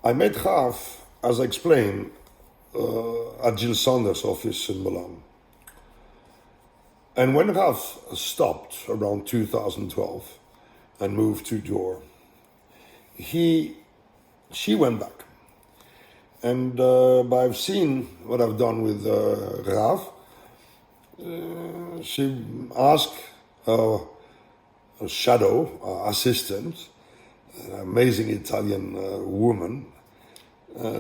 I met Raf, as I explained, at Jill Sander's office in Milan. And when Raf stopped around 2012 and moved to Dior, she went back. And I've seen what I've done with Raf. She asked her shadow assistant, an amazing Italian woman,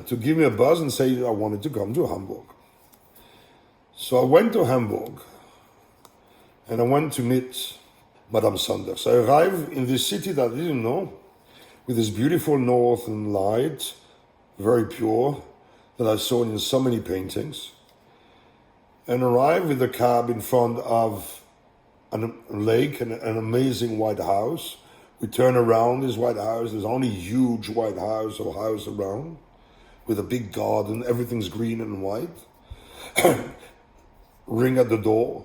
to give me a buzz and say I wanted to come to Hamburg. So I went to Hamburg and I went to meet Madame Sander. So I arrived in this city that I didn't know, with this beautiful northern light, very pure, that I saw in so many paintings, and arrived with a cab in front of a lake and an amazing white house. We turn around this white house, there's only huge white house or house around, with a big garden, everything's green and white. Ring at the door,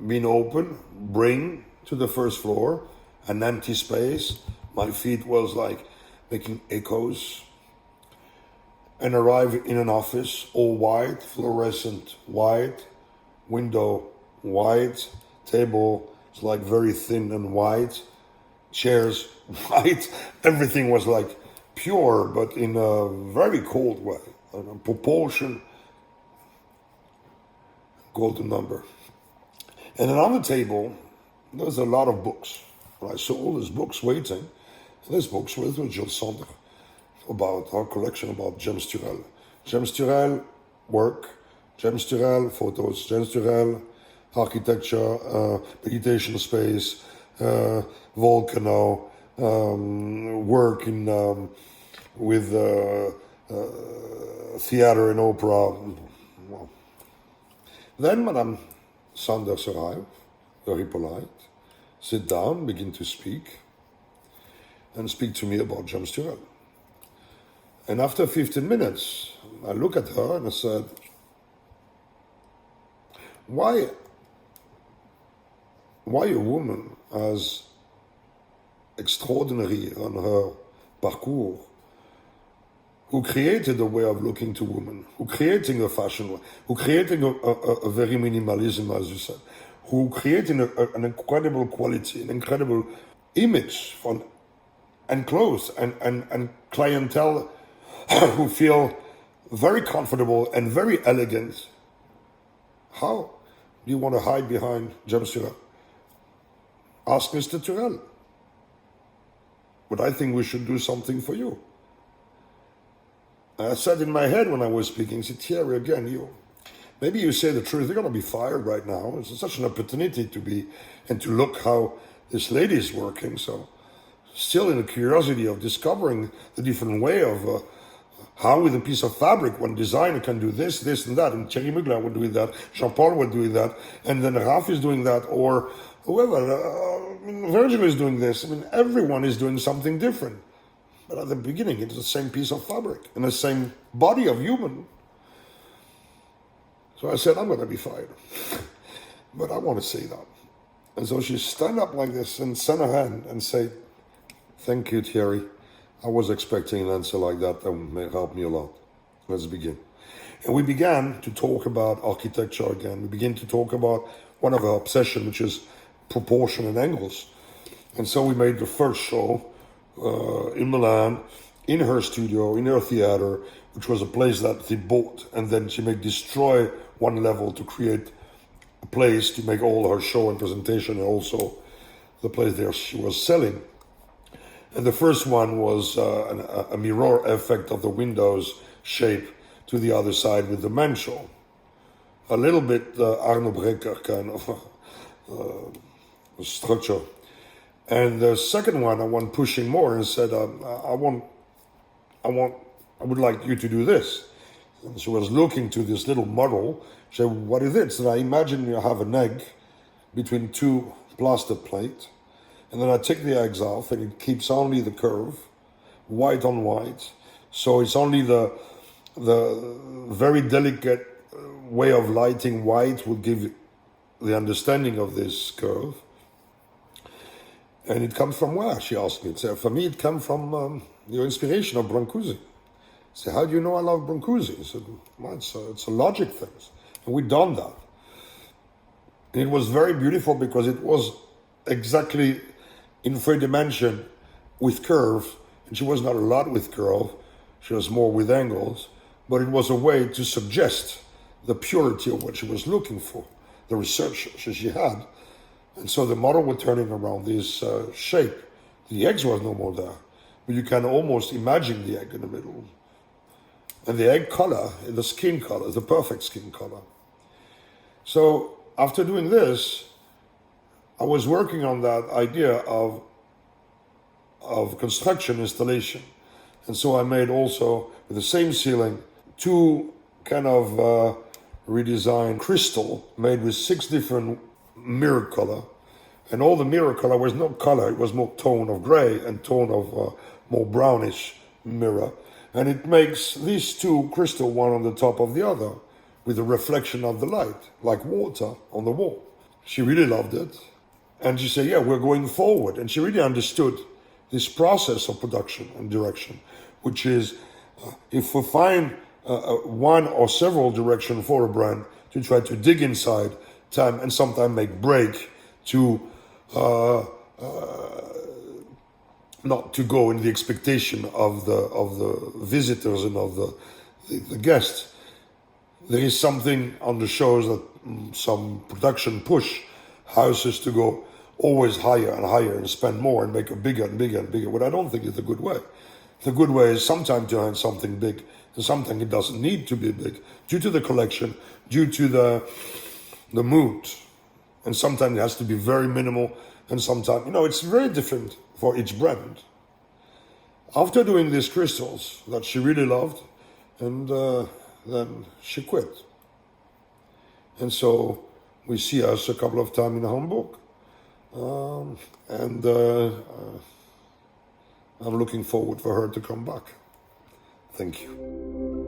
being open, bring to the first floor, an empty space. My feet was like making echoes. And arrive in an office, all white, fluorescent white, window white, table is like very thin and white, chairs white, everything was like pure, but in a very cold way, a proportion, golden number. And then on the table, there's a lot of books. I saw all these books waiting, and these books were with Jill Sander, about our collection about James Turrell. James Turrell work, James Turrell photos, James Turrell architecture, meditation space, volcano, work in with theater and opera. Well. Then Madame Sanders arrived, very polite, sit down, begin to speak, and speak to me about James Turrell. And after 15 minutes, I look at her and I said, why a woman as extraordinary on her parcours, who created a way of looking to women, who creating a fashion way, who creating a very minimalism, as you said, who creating an incredible quality, an incredible image from, and clothes and clientele who feel very comfortable and very elegant. How do you want to hide behind James Turrell? Ask Mr. Turrell. But I think we should do something for you. I said in my head when I was speaking, I said, Thierry, again, maybe you say the truth, you're going to be fired right now. It's such an opportunity to be, and to look how this lady is working. So still in the curiosity of discovering the different way of how with a piece of fabric, one designer can do this, this, and that. And Thierry Mugler would do that, Jean-Paul would do that, and then Raf is doing that, or whoever. Virgil is doing this. Everyone is doing something different. But at the beginning, it's the same piece of fabric and the same body of human. So I said, I'm going to be fired. But I want to say that. And so she stand up like this and send her hand and say, thank you, Thierry. I was expecting an answer like that. That may help me a lot. Let's begin. And we began to talk about architecture again. We began to talk about one of our obsessions, which is proportion and angles. And so we made the first show in Milan, in her studio, in her theater, which was a place that they bought. And then she may destroy one level to create a place to make all her show and presentation, and also the place there she was selling. And the first one was a mirror effect of the windows shape to the other side with the men's show. A little bit Arno Breker kind of structure. And the second one, I went pushing more and said, I would like you to do this. And she was looking to this little model. She said, what is it? So I imagine you have an egg between two plaster plates. And then I take the eggs off and it keeps only the curve, white on white. So it's only the very delicate way of lighting white will give the understanding of this curve. And it comes from where? She asked me. So for me, it comes from your inspiration of Brancusi. Say, how do you know I love Brancusi? He said, well, it's a logic thing. And we'd done that. And it was very beautiful because it was exactly in 3 dimension with curve. And she was not a lot with curve. She was more with angles. But it was a way to suggest the purity of what she was looking for, the research she had. And so the model was turning around this shape. The eggs was no more there. But you can almost imagine the egg in the middle. And the egg color, the skin color, the perfect skin color. So after doing this, I was working on that idea of construction installation. And so I made also, with the same ceiling, 2 kind of redesigned crystal made with 6 different mirror color. And all the mirror color was not color, it was more tone of gray and tone of more brownish mirror. And it makes these 2 crystal, one on the top of the other, with a reflection of the light, like water on the wall. She really loved it. And she said, yeah, we're going forward. And she really understood this process of production and direction, which is, if we find one or several directions for a brand, to try to dig inside time and sometimes make break to not to go in the expectation of the visitors and of the guests. There is something on the shows that some production push houses to go always higher and higher and spend more and make it bigger and bigger and bigger, what I don't think is the good way. The good way is sometimes to have something big, and sometimes it doesn't need to be big, due to the collection, due to the mood. And sometimes it has to be very minimal, and sometimes, it's very different for each brand. After doing these crystals that she really loved, and then she quit. And so we see us a couple of times in Hamburg, and I'm looking forward for her to come back. Thank you.